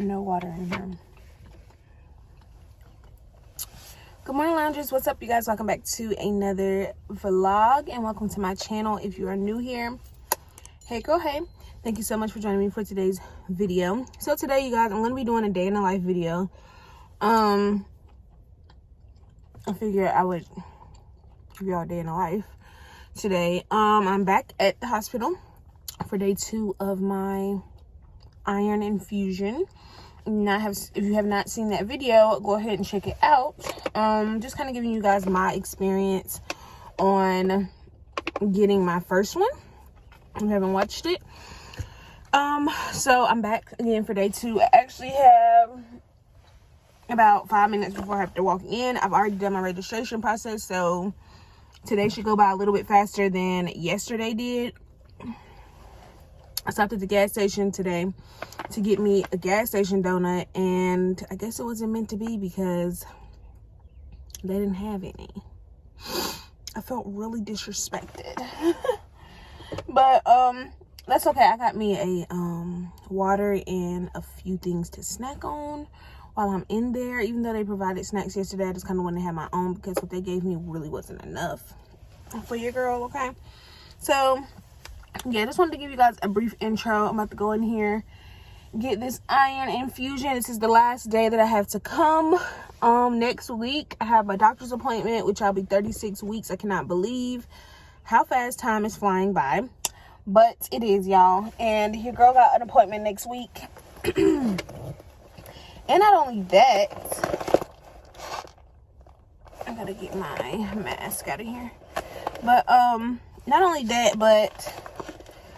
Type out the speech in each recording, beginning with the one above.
no water in here. Good morning, loungers. What's up, you guys? Welcome back to another vlog, and welcome to my channel. If you are new here, hey girl, hey. Thank you so much for joining me for today's video. So today, you guys, I'm going to be doing a day in the life video. I figured I would give y'all a day in the life today. I'm back at the hospital for day 2 of my iron infusion. If you have not seen that video, go ahead and check it out. Just kind of giving you guys my experience on getting my first one. If you haven't watched it. So I'm back again for day 2. I actually have about 5 minutes before I have to walk in. I've already done my registration process, so today should go by a little bit faster than yesterday did. I stopped at the gas station today to get me a gas station donut, and I guess it wasn't meant to be because they didn't have any. I felt really disrespected. But that's okay. I got me a water and a few things to snack on while I'm in there. Even though they provided snacks yesterday, I just kind of wanted to have my own because what they gave me really wasn't enough for your girl. Okay, so yeah, just wanted to give you guys a brief intro. I'm about to go in here, get this iron infusion. This is the last day that I have to come. Next week I have a doctor's appointment, which I'll be 36 weeks. I cannot believe how fast time is flying by, but it is, y'all. And your girl got an appointment next week. And not only that, I gotta get my mask out of here, but not only that, but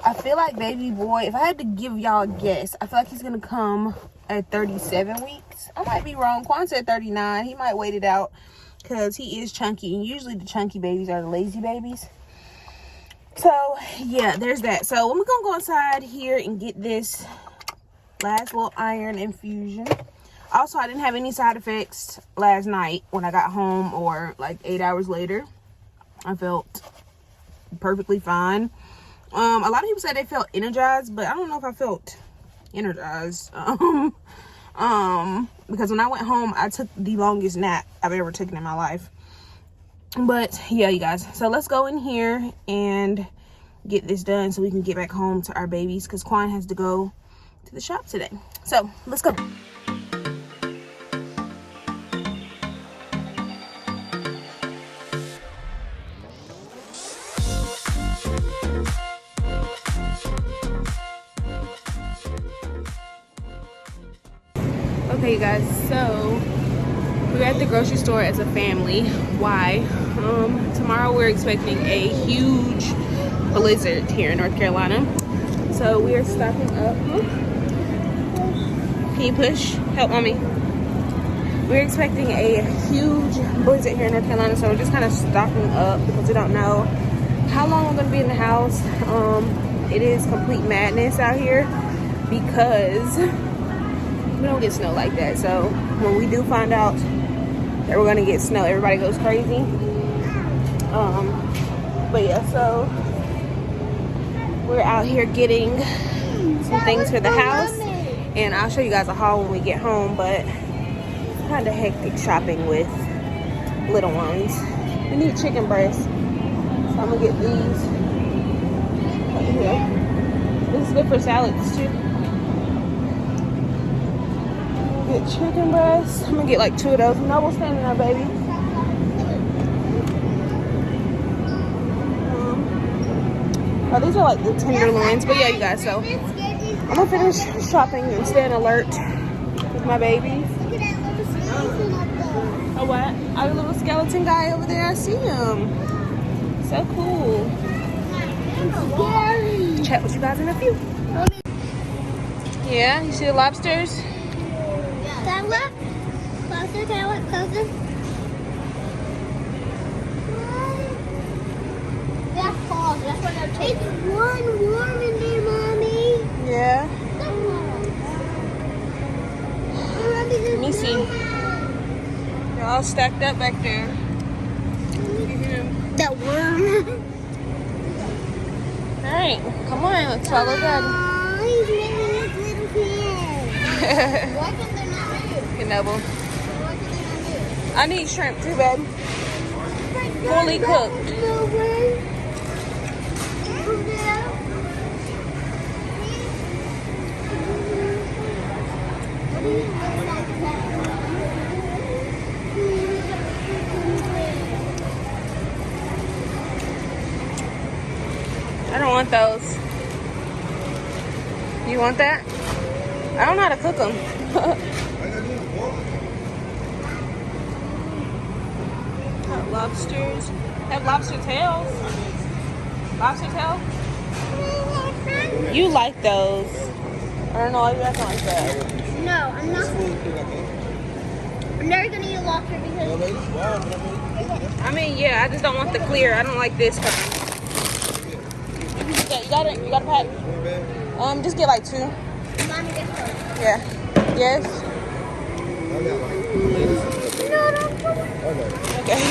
I feel like baby boy, if I had to give y'all a guess, I feel like he's gonna come at 37 weeks. I might be wrong. Quan said 39. He might wait it out because he is chunky, and usually the chunky babies are the lazy babies. So yeah, there's that. So we're gonna go inside here and get this last little iron infusion. Also, I didn't have any side effects last night when I got home, or like 8 hours later. I felt perfectly fine. A lot of people said they felt energized, but I don't know if I felt energized. Because when I went home, I took the longest nap I've ever taken in my life. But yeah, you guys, so let's go in here and get this done so we can get back home to our babies, because Quan has to go to the shop today. So let's go. Okay, you guys, so we're at the grocery store as a family. Why? Tomorrow we're expecting a huge blizzard here in North Carolina, so we are stocking up. Can you push? Help mommy. We're expecting a huge blizzard here in North Carolina, so we're just kind of stocking up because we don't know how long we're going to be in the house. It is complete madness out here because we don't get snow like that. So when we do find out that we're gonna get snow, everybody goes crazy. But yeah, so we're out here getting some things for the house, and I'll show you guys a haul when we get home. But it's kind of hectic shopping with little ones. We need chicken breasts, so I'm gonna get these over here. This is good for salads too. Get chicken breasts. I'm gonna get like 2 of those. Noble's standing there, baby. Oh, these are like the tenderloins. But yeah, you guys, so I'm gonna finish shopping and staying alert with my babies. Oh, what? Our little skeleton guy over there. I see him. So cool. Chat with you guys in a few. Yeah, you see the lobsters? Can I look closer? Can I look closer? That's cold. That's what they're taking. It's warm in there, Mommy. Yeah. Let me see. They're all stacked up back there. That worm. All right, come on, let's follow Daddy. He's making his little hand. Why can they not move? Knuckle. Why can they not move? I need shrimp too, babe. Fully cooked. I don't want those. You want that? I don't know how to cook them. Got lobsters. Have lobster tails. Lobster tail? You like those. I don't know why you acting like that. No, I'm not. I'm never gonna eat lobster because. I mean, yeah, I just don't want the clear. I don't like this kind. Yeah, you got it. You got a pack. Just get like 2. Mommy gets one. Yeah. Yes. Okay.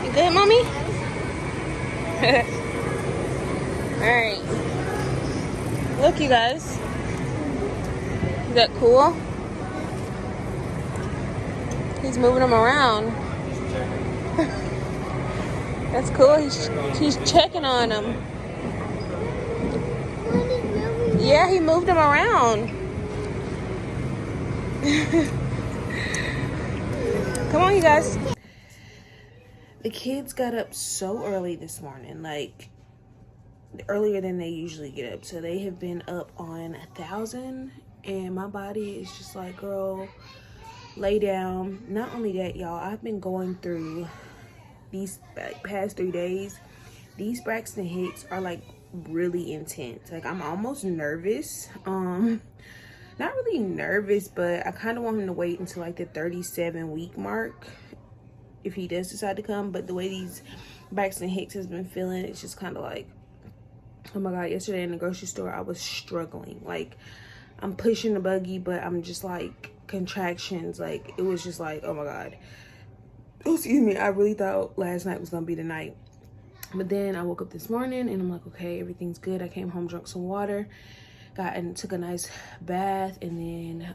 You good, mommy? All right. Look, you guys. Is that cool? He's moving them around. That's cool. He's checking on them. Yeah, he moved them around. Come on, you guys. The kids got up so early this morning, like earlier than they usually get up. So they have been up on 1,000, and my body is just like, girl, lay down. Not only that, y'all, I've been going through these past 3 days. These Braxton Hicks are like really intense. Like, I'm almost nervous. Not really nervous, but I kind of want him to wait until like the 37-week mark if he does decide to come. But the way these Braxton Hicks has been feeling, it's just kind of like, oh my God. Yesterday in the grocery store, I was struggling. Like, I'm pushing the buggy, but I'm just like contractions. Like, it was just like, oh my God. Excuse me. I really thought last night was gonna be the night. But then I woke up this morning and I'm like, okay, everything's good. I came home, drank some water, took a nice bath, and then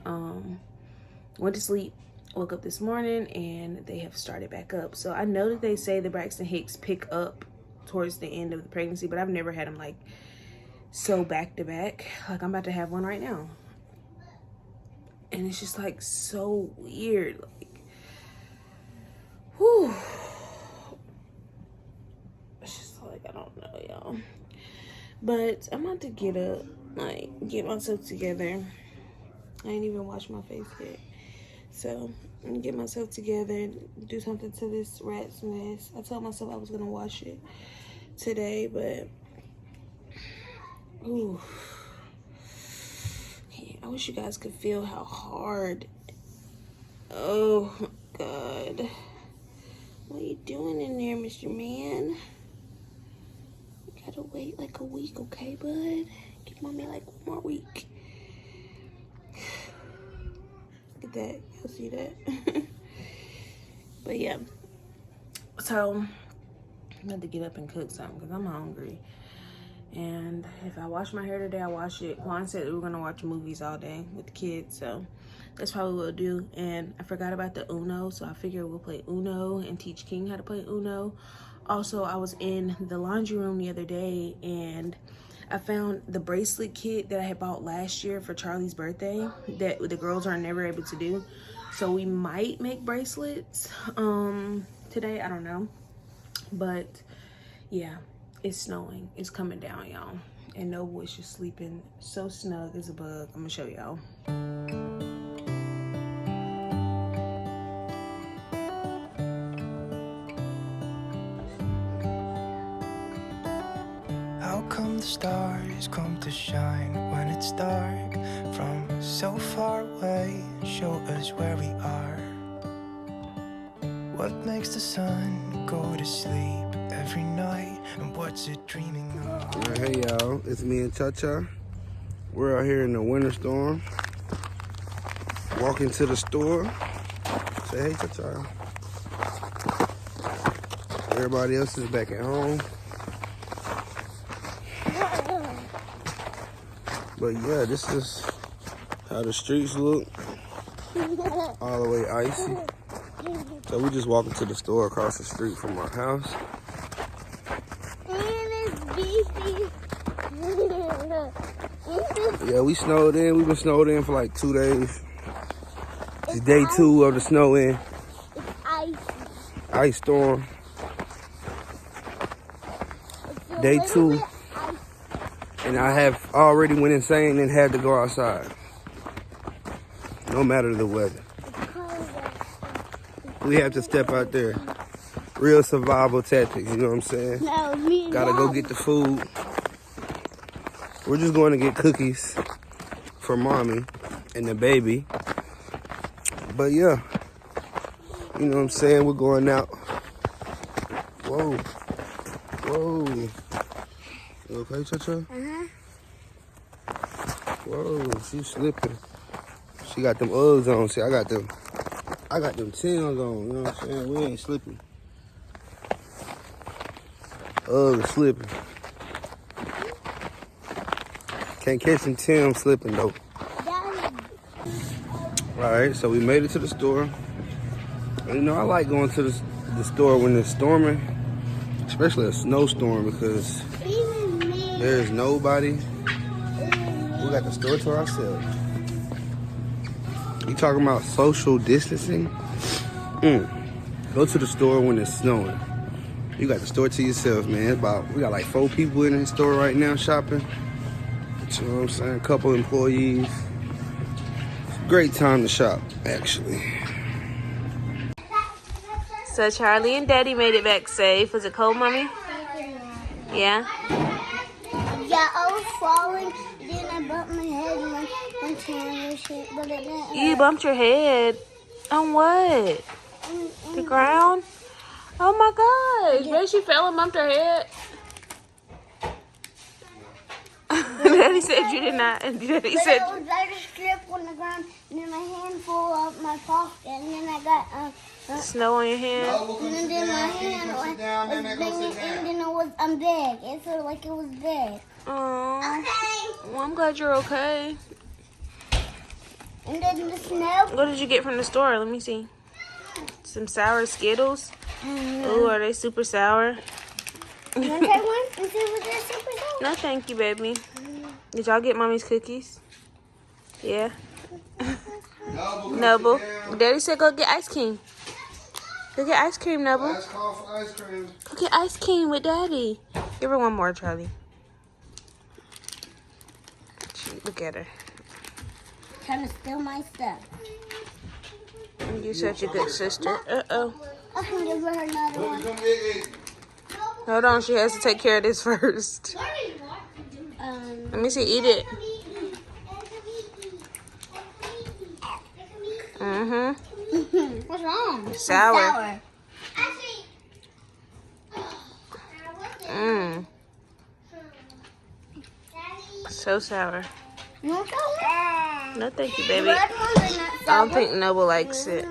went to sleep. Woke up this morning and they have started back up. So I know that they say the Braxton Hicks pick up towards the end of the pregnancy, but I've never had them like so back to back. Like, I'm about to have one right now. And it's just like so weird. Like, whew. It's just like, I don't know, y'all. But I'm about to get up, like, get myself together. I ain't even washed my face yet. So, I'm gonna get myself together and do something to this rat's nest. I told myself I was gonna wash it today, but, ooh. Yeah, I wish you guys could feel how hard. Oh, my God. What are you doing in there, Mr. Man? You gotta wait like a week, okay, bud? Give mommy like 1 more week. Look at that. Y'all see that? But yeah. So, I had to get up and cook something because I'm hungry. And if I wash my hair today, I wash it. Juan said we were going to watch movies all day with the kids. So, that's probably what we'll do. And I forgot about the Uno. So, I figured we'll play Uno and teach King how to play Uno. Also, I was in the laundry room the other day and I found the bracelet kit that I had bought last year for Charlie's birthday that the girls are never able to do. So we might make bracelets today. I don't know. But yeah, it's snowing. It's coming down, y'all. And Noble is just sleeping so snug as a bug. I'm gonna show y'all. How come the stars come to shine when it's dark from so far away? Show us where we are. What makes the sun go to sleep every night, and what's it dreaming of? All right, hey y'all, it's me and Cha-Cha. We're out here in the winter storm. Walking to the store. Say hey, Cha-Cha. Everybody else is back at home. But yeah, this is how the streets look. All the way icy. So we just walking to the store across the street from our house. And it's beefy. Yeah, we snowed in. We've been snowed in for like 2 days. It's day 2 of the snow in. It's icy. Ice storm. It's a Day little 2. bit icy. And I have already went insane and had to go outside. No matter the weather. We have to step out there. Real survival tactics, you know what I'm saying? No, me. Gotta go get the food. We're just going to get cookies for mommy and the baby. But yeah, you know what I'm saying? We're going out. Whoa. Whoa. You okay, Cha-Cha? Whoa, she's slipping. She got them Uggs on. See, I got them Tims on, you know what I'm saying? We ain't slipping. Uggs slipping. Can't catch them Tims slipping though. Alright, so we made it to the store. And, you know, I like going to the store when it's storming, especially a snowstorm, because there's nobody. We got the store to ourselves. You talking about social distancing? Go to the store when it's snowing. You got the store to yourself, man. We got like 4 people in the store right now shopping. You know what I'm saying? A couple employees. Great time to shop, actually. So Charlie and Daddy made it back safe. Was it cold, Mommy? Yeah? Yeah, I was falling, then I bumped my head and my hand shit, but it didn't. You bumped your head. On what? The ground? Oh my gosh. Maybe she fell and bumped her head. Daddy said you did not. And Daddy said... I just slipped on the ground, and then my hand fell out my pocket, and then I got snow on your hand? and then my hand was banging, and then I'm big. It felt like it was big. Oh. Okay. Well, I'm glad you're okay. And then the snow. What did you get from the store? Let me see. Some sour Skittles. Ooh, are they super sour? You want to try one and see what they're super sour? No, thank you, baby. Did y'all get Mommy's cookies? Yeah. Noble. Daddy said go get ice cream. Go get ice cream, Noble. Last call for ice cream. Go get ice cream with Daddy. Give her one more, Charlie. Look at her. Trying to steal my stuff. You're such a good sister. Uh-oh. I can give her another one. Hold on, she has to take care of this first. Let me see, eat it. Mm-hmm. What's wrong? Sour. Mmm. So sour. You want some? No, thank you, baby. Red ones are not I don't think Noble likes it.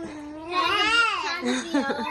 sour.